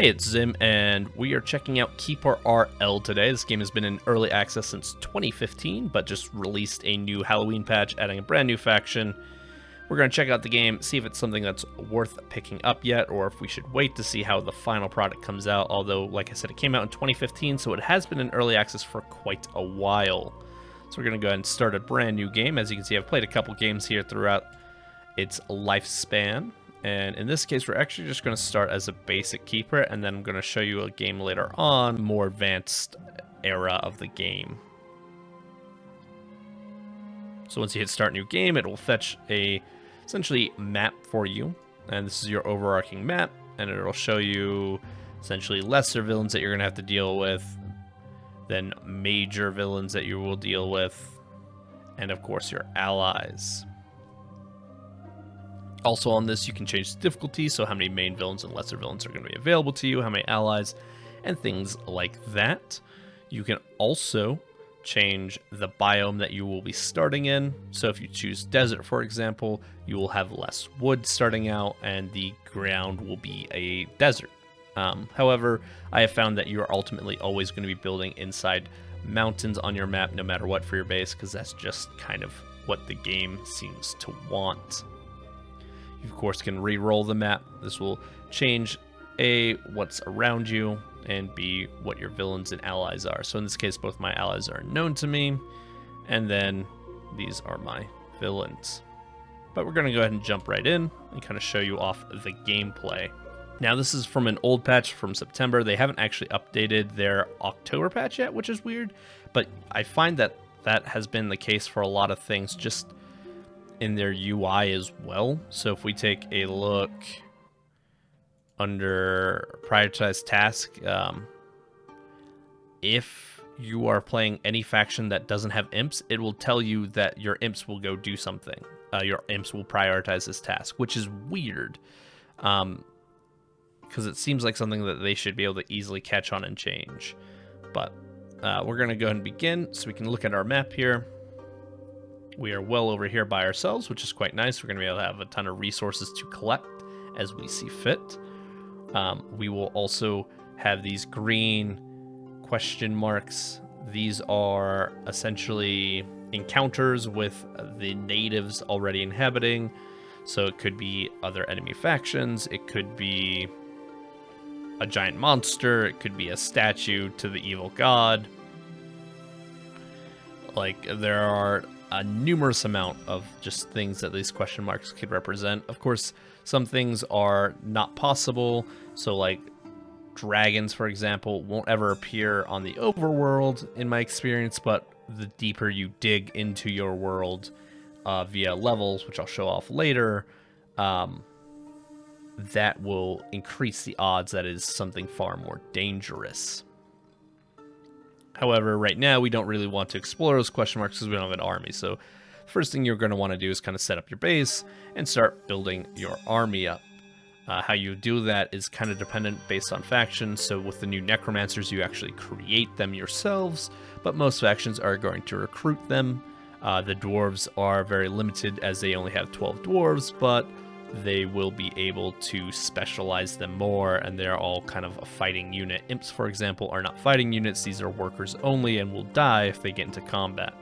Hey, it's Zim, and we are checking out KeeperRL today. This game has been in early access since 2015, but just released a new Halloween patch, adding a brand new faction. We're going to check out the game, see if it's something that's worth picking up yet, or if we should wait to see how the final product comes out. Although, like I said, it came out in 2015, so it has been in early access for quite a while. So we're going to go ahead and start a brand new game. As you can see, I've played a couple games here throughout its lifespan. And in this case, we're actually just going to start as a basic keeper, and then I'm going to show you a game later on, more advanced era of the game. So once you hit start new game, it will fetch a essentially map for you, and this is your overarching map, and it'll show you essentially lesser villains that you're going to have to deal with, then major villains that you will deal with, and of course your allies. Also on this, you can change the difficulty, so how many main villains and lesser villains are going to be available to you, how many allies, and things like that. You can also change the biome that you will be starting in. So if you choose desert, for example, you will have less wood starting out, and the ground will be a desert. However, I have found that you are ultimately always going to be building inside mountains on your map, no matter what, for your base, because that's just kind of what the game seems to want. You, of course, can re-roll the map. This will change A, what's around you, and B, what your villains and allies are. So in this case, both my allies are known to me, and then these are my villains. But we're going to go ahead and jump right in and kind of show you off the gameplay. Now, this is from an old patch from September. They haven't actually updated their October patch yet, which is weird, but I find that that has been the case for a lot of things, just in their UI as well. So if we take a look under prioritized task, if you are playing any faction that doesn't have imps, it will tell you that your imps will go do something. Your imps will prioritize this task, which is weird, because it seems like something that they should be able to easily catch on and change. But we're going to go ahead and begin, so we can look at our map here. We are well over here by ourselves, which is quite nice. We're going to be able to have a ton of resources to collect as we see fit. We will also have these green question marks. These are essentially encounters with the natives already inhabiting. So it could be other enemy factions. It could be a giant monster. It could be a statue to the evil god. Like, there are a numerous amount of just things that these question marks could represent. Of course, some things are not possible. So like dragons, for example, won't ever appear on the overworld in my experience, but the deeper you dig into your world via levels, which I'll show off later, that will increase the odds that is something far more dangerous. However, right now, we don't really want to explore those question marks because we don't have an army. So first thing you're going to want to do is kind of set up your base and start building your army up. How you do that is kind of dependent based on factions. So with the new necromancers, you actually create them yourselves, but most factions are going to recruit them. The dwarves are very limited as they only have 12 dwarves, but they will be able to specialize them more, and they're all kind of a fighting unit. Imps, for example, are not fighting units. These are workers only and will die if they get into combat.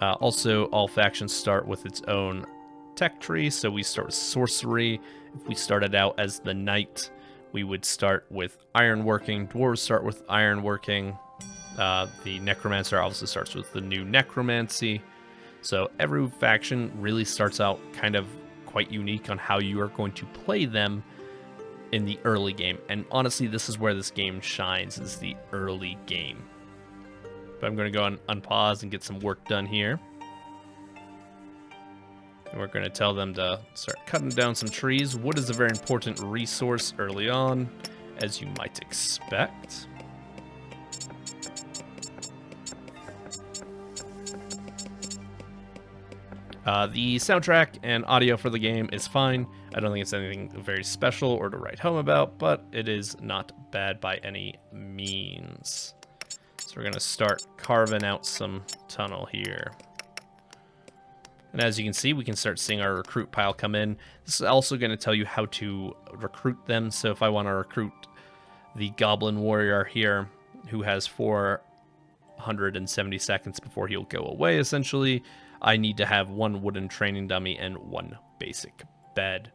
Also, all factions start with its own tech tree, so we start with sorcery. If we started out as the knight, we would start with ironworking. Dwarves start with ironworking. The necromancer obviously starts with the new necromancy. So every faction really starts out kind of quite unique on how you are going to play them in the early game. And honestly, this is where this game shines, is the early game. But I'm going to go and unpause and get some work done here. And we're going to tell them to start cutting down some trees. Wood is a very important resource early on, as you might expect. The soundtrack and audio for the game is fine. I don't think it's anything very special or to write home about, but it is not bad by any means. So we're going to start carving out some tunnel here. And as you can see, we can start seeing our recruit pile come in. This is also going to tell you how to recruit them. So if I want to recruit the Goblin Warrior here, who has 470 seconds before he'll go away, essentially, I need to have 1 wooden training dummy and 1 basic bed.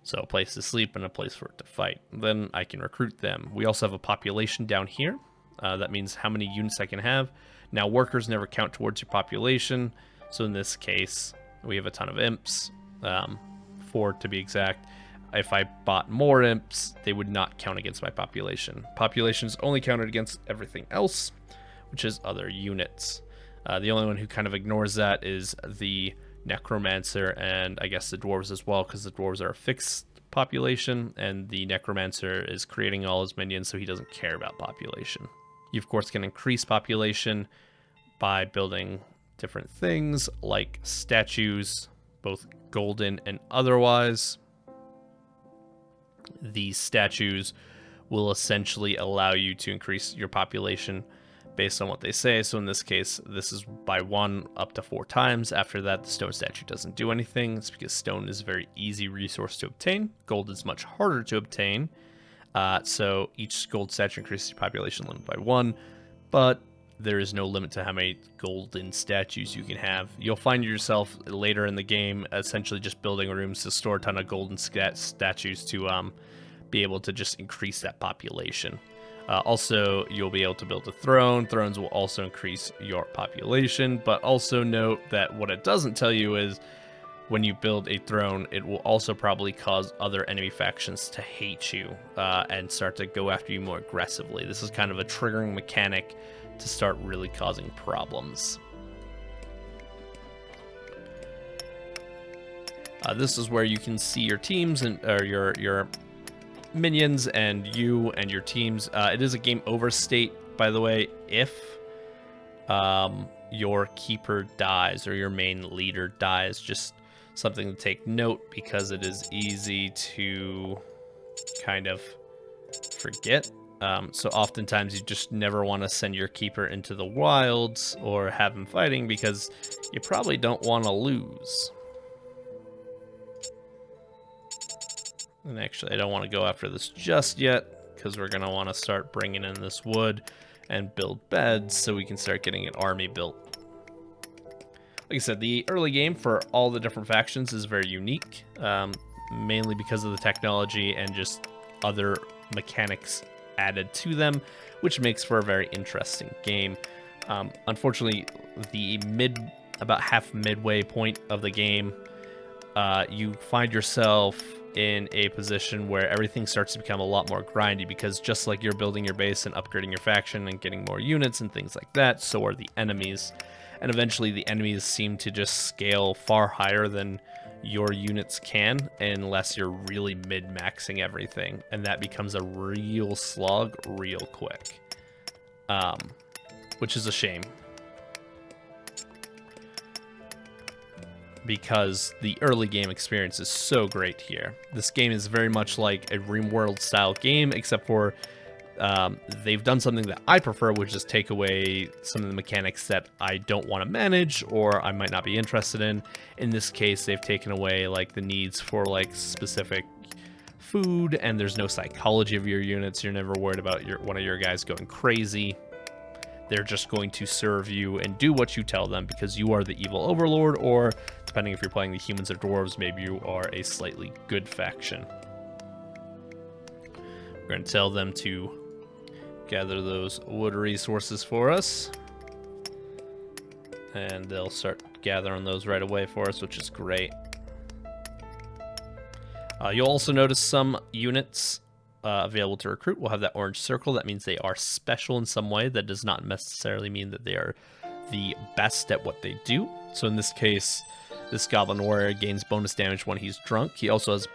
So a place to sleep and a place for it to fight. Then I can recruit them. We also have a population down here. That means how many units I can have. Now, workers never count towards your population. So in this case, we have a ton of imps, 4 to be exact. If I bought more imps, they would not count against my population. Population is only counted against everything else, which is other units. The only one who kind of ignores that is the Necromancer, and I guess the Dwarves as well, because the Dwarves are a fixed population, and the Necromancer is creating all his minions, so he doesn't care about population. You, of course, can increase population by building different things like statues, both golden and otherwise. These statues will essentially allow you to increase your population based on what they say. So in this case, this is by 1 up to 4 times. After that, the stone statue doesn't do anything. It's because stone is a very easy resource to obtain. Gold is much harder to obtain. So each gold statue increases your population limit by 1, but there is no limit to how many golden statues you can have. You'll find yourself later in the game essentially just building rooms to store a ton of golden statues to be able to just increase that population. Also, you'll be able to build a throne. Thrones will also increase your population, but also note that what it doesn't tell you is when you build a throne, it will also probably cause other enemy factions to hate you and start to go after you more aggressively. This is kind of a triggering mechanic to start really causing problems. This is where you can see your teams and or your minions and you and your teams. It is a game over state, by the way, if your keeper dies or your main leader dies. Just something to take note, because it is easy to kind of forget. So oftentimes you just never want to send your keeper into the wilds or have him fighting, because you probably don't want to lose. And actually, I don't want to go after this just yet, because we're going to want to start bringing in this wood and build beds so we can start getting an army built. Like I said, the early game for all the different factions is very unique, mainly because of the technology and just other mechanics added to them, which makes for a very interesting game. Unfortunately, the about half midway point of the game, you find yourself in a position where everything starts to become a lot more grindy, because just like you're building your base and upgrading your faction and getting more units and things like that, so are the enemies. And eventually the enemies seem to just scale far higher than your units can, unless you're really mid-maxing everything, and that becomes a real slog real quick, which is a shame, because the early game experience is so great here. This game is very much like a RimWorld style game, except for they've done something that I prefer, which is take away some of the mechanics that I don't want to manage or I might not be interested in. In this case, they've taken away like the needs for like specific food, and there's no psychology of your units. You're never worried about one of your guys going crazy. They're just going to serve you and do what you tell them, because you are the evil overlord, or depending if you're playing the humans or dwarves, maybe you are a slightly good faction. We're going to tell them to gather those wood resources for us, and they'll start gathering those right away for us, which is great. You'll also notice some units available to recruit will have that orange circle. That means they are special in some way. That does not necessarily mean that they are the best at what they do. So in this case, this Goblin Warrior gains bonus damage when he's drunk. He also has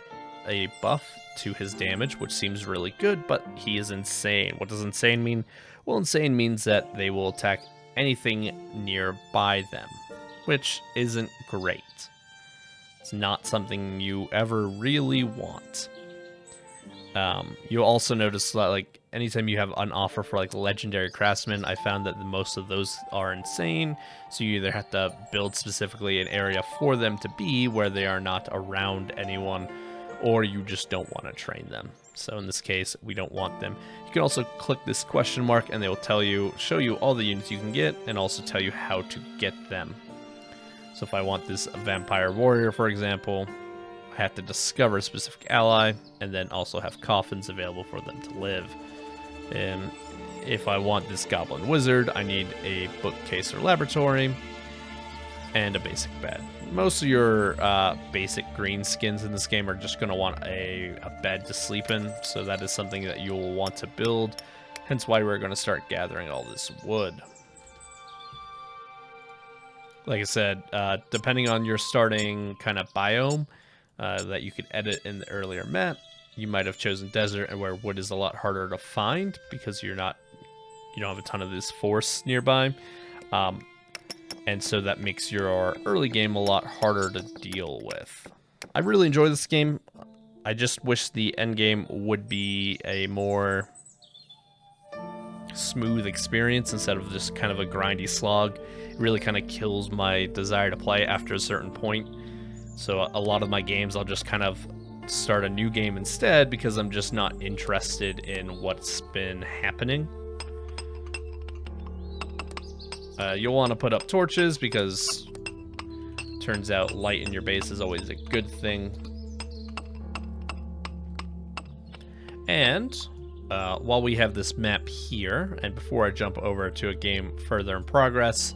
a buff to his damage, which seems really good, but he is insane. What does insane mean? Well, insane means that they will attack anything nearby them, which isn't great. It's not something you ever really want. You'll also notice that, like, anytime you have an offer for like legendary craftsmen, I found that most of those are insane. So you either have to build specifically an area for them to be where they are not around anyone, or you just don't want to train them. So in this case, we don't want them. You can also click this question mark and they will show you all the units you can get and also tell you how to get them. So if I want this vampire warrior, for example, I have to discover a specific ally and then also have coffins available for them to live. And if I want this goblin wizard, I need a bookcase or laboratory and a basic bed. Most of your basic green skins in this game are just going to want a bed to sleep in, so that is something that you'll want to build, hence why we're going to start gathering all this wood. Like I said, depending on your starting kind of biome that you could edit in the earlier map, you might have chosen desert, and where wood is a lot harder to find because you don't have a ton of this forest nearby. And so that makes your early game a lot harder to deal with. I really enjoy this game. I just wish the end game would be a more smooth experience instead of just kind of a grindy slog. It really kind of kills my desire to play after a certain point. So a lot of my games, I'll just kind of start a new game instead because I'm just not interested in what's been happening. You'll want to put up torches because turns out light in your base is always a good thing. And while we have this map here, and before I jump over to a game further in progress,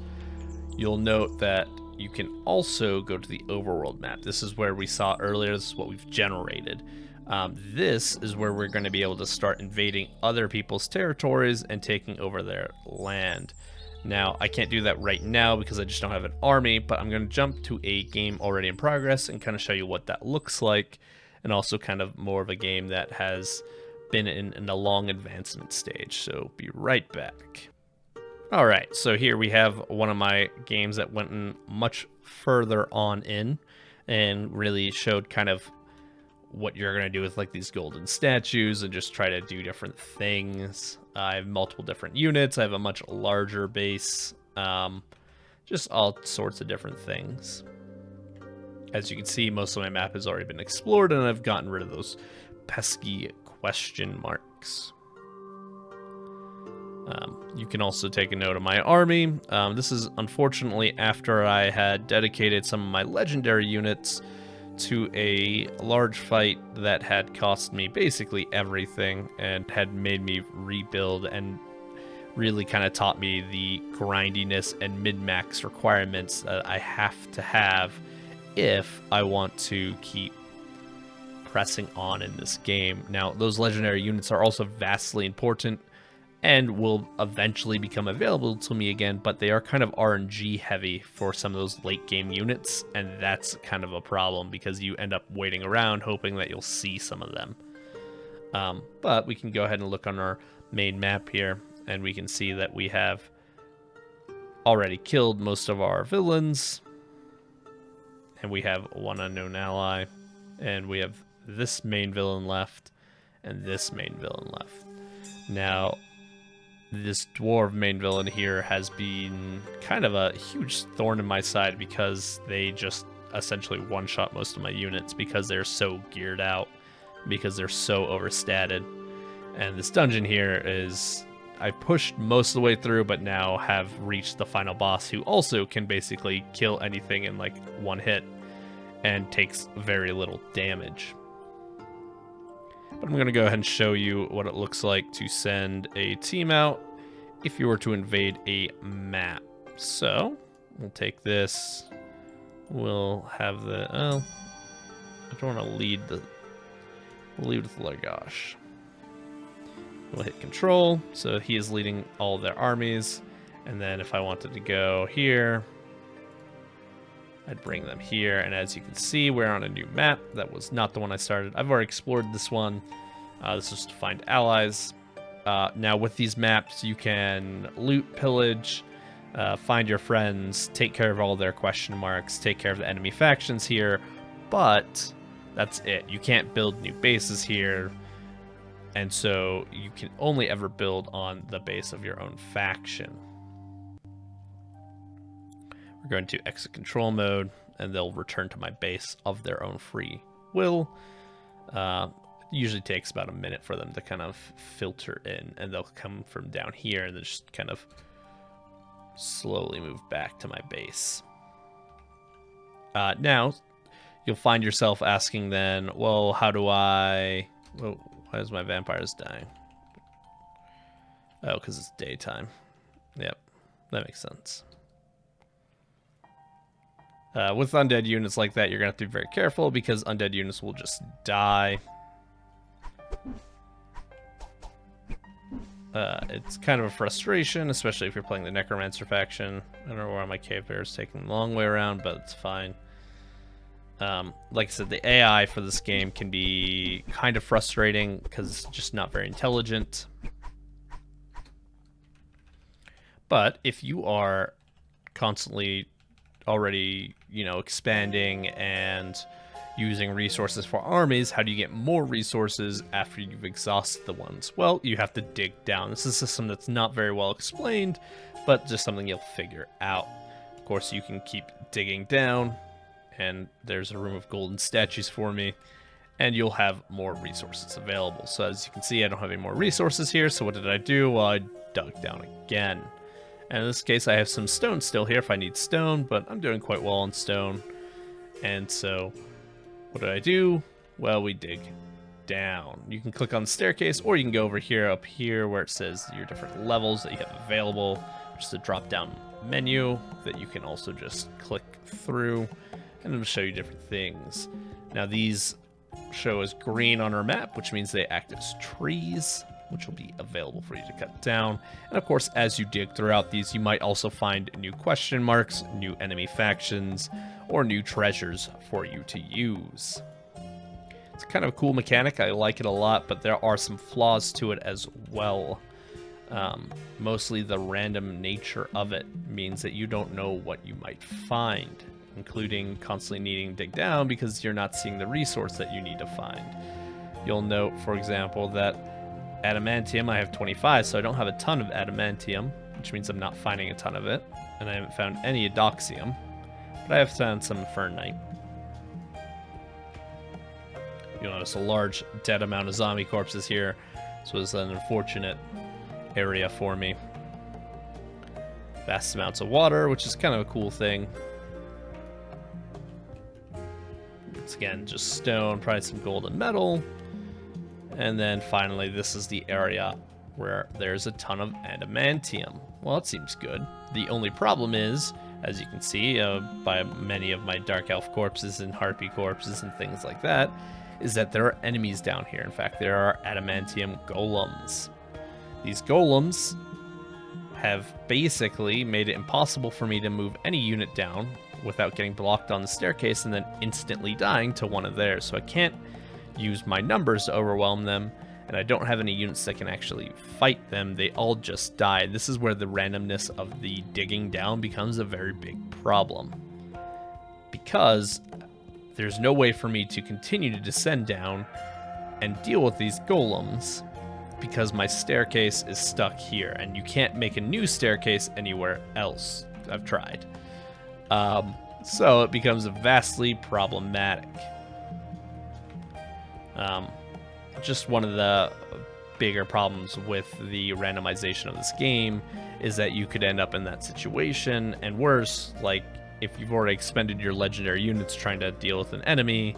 you'll note that you can also go to the Overworld map. This is where we saw earlier. This is what we've generated. This is where we're going to be able to start invading other people's territories and taking over their land. Now, I can't do that right now because I just don't have an army, but I'm going to jump to a game already in progress and kind of show you what that looks like, and also kind of more of a game that has been in a long advancement stage. So be right back. All right, so here we have one of my games that went in much further on in and really showed kind of what you're going to do with like these golden statues and just try to do different things. I have multiple different units. I have a much larger base, just all sorts of different things. As you can see, most of my map has already been explored, and I've gotten rid of those pesky question marks. You can also take a note of my army. This is unfortunately after I had dedicated some of my legendary units to a large fight that had cost me basically everything and had made me rebuild and really kind of taught me the grindiness and min-max requirements that I have to have if I want to keep pressing on in this game. Now, those legendary units are also vastly important and will eventually become available to me again, but they are kind of RNG heavy for some of those late game units, and that's kind of a problem because you end up waiting around hoping that you'll see some of them. But we can go ahead and look on our main map here, and we can see that we have already killed most of our villains, and we have one unknown ally, and we have this main villain left, and this main villain left. Now, this dwarf main villain here has been kind of a huge thorn in my side because they just essentially one-shot most of my units because they're so geared out, because they're so overstated. And this dungeon here is, I pushed most of the way through, but now have reached the final boss, who also can basically kill anything in like one hit and takes very little damage. But I'm going to go ahead and show you what it looks like to send a team out if you were to invade a map. So we'll take this. We'll have the... Oh, I don't want to lead the... We'll lead with Lagash. We'll hit control. So he is leading all their armies. And then if I wanted to go here, I'd bring them here, and as you can see, we're on a new map. That was not the one I started. I've already explored this one. This is to find allies. Now, with these maps, you can loot, pillage, find your friends, take care of all their question marks, take care of the enemy factions here, but that's it. You can't build new bases here. And so you can only ever build on the base of your own faction. We're going to exit control mode, and they'll return to my base of their own free will. Usually takes about a minute for them to kind of filter in, and they'll come from down here and then just kind of slowly move back to my base. Now, you'll find yourself asking then, well, how do I... Whoa, why is my vampires dying? Oh, because it's daytime. Yep, that makes sense. With undead units like that, you're going to have to be very careful because undead units will just die. It's kind of a frustration, especially if you're playing the Necromancer faction. I don't know why my cave bear is taking the long way around, but it's fine. Like I said, the AI for this game can be kind of frustrating because it's just not very intelligent. But if you are constantly already, you know, expanding and using resources for armies, how do you get more resources after you've exhausted the ones? Well, you have to dig down. This is a system that's not very well explained, but just something you'll figure out. Of course, you can keep digging down, and there's a room of golden statues for me, and you'll have more resources available. So as you can see, I don't have any more resources here, so what did I do? Well, I dug down again. And in this case, I have some stone still here if I need stone, but I'm doing quite well on stone. And so what do I do? Well, we dig down. You can click on the staircase, or you can go over here, up here, where it says your different levels that you have available. Just a drop-down menu that you can also just click through, and it'll show you different things. Now, these show as green on our map, which means they act as trees, which will be available for you to cut down. And of course, as you dig throughout these, you might also find new question marks, new enemy factions, or new treasures for you to use. It's kind of a cool mechanic. I like it a lot, but there are some flaws to it as well. Mostly the random nature of it means that you don't know what you might find, including constantly needing to dig down because you're not seeing the resource that you need to find. You'll note, for example, that adamantium, I have 25, so I don't have a ton of adamantium, which means I'm not finding a ton of it, and I haven't found any adoxium, but I have found some fernite. You'll notice a large dead amount of zombie corpses here, so it's an unfortunate area for me. Vast amounts of water, which is kind of a cool thing. It's again just stone, probably some gold and metal. And then finally, this is the area where there's a ton of adamantium. Well, it seems good. The only problem is, as you can see by many of my dark elf corpses and harpy corpses and things like that, is that there are enemies down here. In fact, there are adamantium golems. These golems have basically made it impossible for me to move any unit down without getting blocked on the staircase and then instantly dying to one of theirs. So I can't use my numbers to overwhelm them, and I don't have any units that can actually fight them. They all just die. This is where the randomness of the digging down becomes a very big problem, because there's no way for me to continue to descend down and deal with these golems because my staircase is stuck here, and you can't make a new staircase anywhere else. I've tried. So it becomes vastly problematic. Just one of the bigger problems with the randomization of this game is that you could end up in that situation, and worse, like if you've already expended your legendary units trying to deal with an enemy,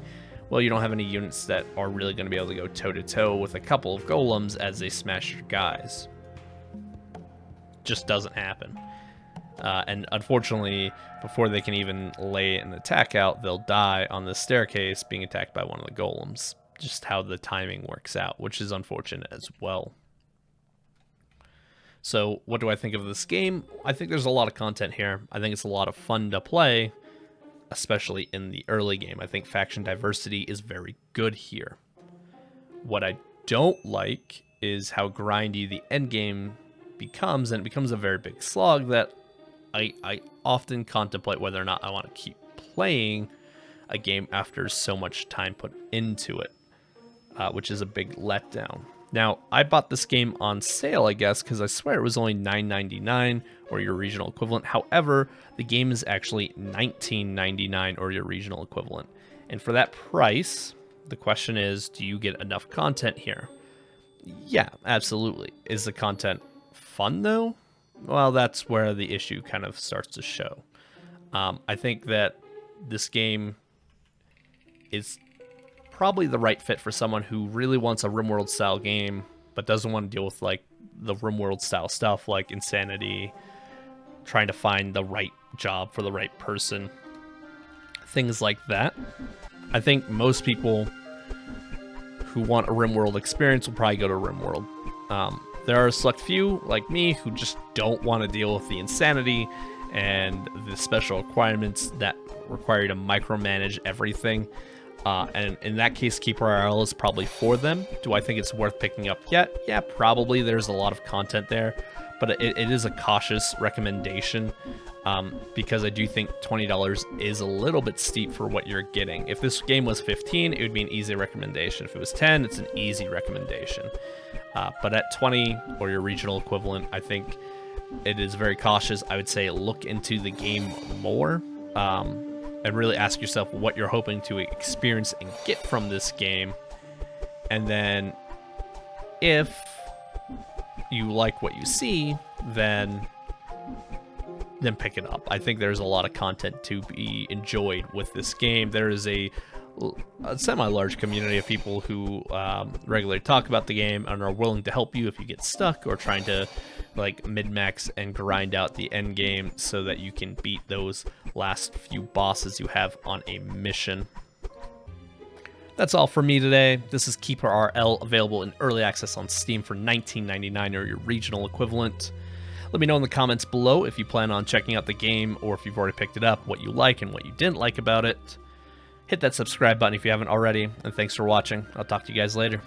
well, you don't have any units that are really going to be able to go toe-to-toe with a couple of golems as they smash your guys. Just doesn't happen. And unfortunately, before they can even lay an attack out, they'll die on the staircase being attacked by one of the golems. Just how the timing works out, which is unfortunate as well. So what do I think of this game? I think there's a lot of content here. I think it's a lot of fun to play, especially in the early game. I think faction diversity is very good here. What I don't like is how grindy the end game becomes, and it becomes a very big slog that I often contemplate whether or not I want to keep playing a game after so much time put into it, which is a big letdown. Now, I bought this game on sale, I guess, because I swear it was only $9.99 or your regional equivalent. However, the game is actually $19.99 or your regional equivalent. And for that price, the question is, do you get enough content here? Yeah, absolutely. Is the content fun, though? Well, that's where the issue kind of starts to show. I think that this game is probably the right fit for someone who really wants a RimWorld style game, but doesn't want to deal with like the RimWorld style stuff like insanity, trying to find the right job for the right person, things like that. I think most people who want a RimWorld experience will probably go to RimWorld. There are a select few like me who just don't want to deal with the insanity and the special requirements that require you to micromanage everything. And in that case, KeeperRL is probably for them. Do I think it's worth picking up yet? Yeah, probably. There's a lot of content there, but it is a cautious recommendation because I do think $20 is a little bit steep for what you're getting. If this game was $15, it would be an easy recommendation. If it was $10, it's an easy recommendation. But at $20 or your regional equivalent, I think it is very cautious. I would say look into the game more. And really ask yourself what you're hoping to experience and get from this game. And then if you like what you see, then pick it up. I think there's a lot of content to be enjoyed with this game. There is a semi-large community of people who regularly talk about the game and are willing to help you if you get stuck or trying to like min-max and grind out the end game so that you can beat those last few bosses you have on a mission. That's all for me today. This is KeeperRL, available in early access on Steam for $19.99 or your regional equivalent. Let me know in the comments below if you plan on checking out the game or if you've already picked it up, what you like and what you didn't like about it. Hit that subscribe button if you haven't already, and thanks for watching. I'll talk to you guys later.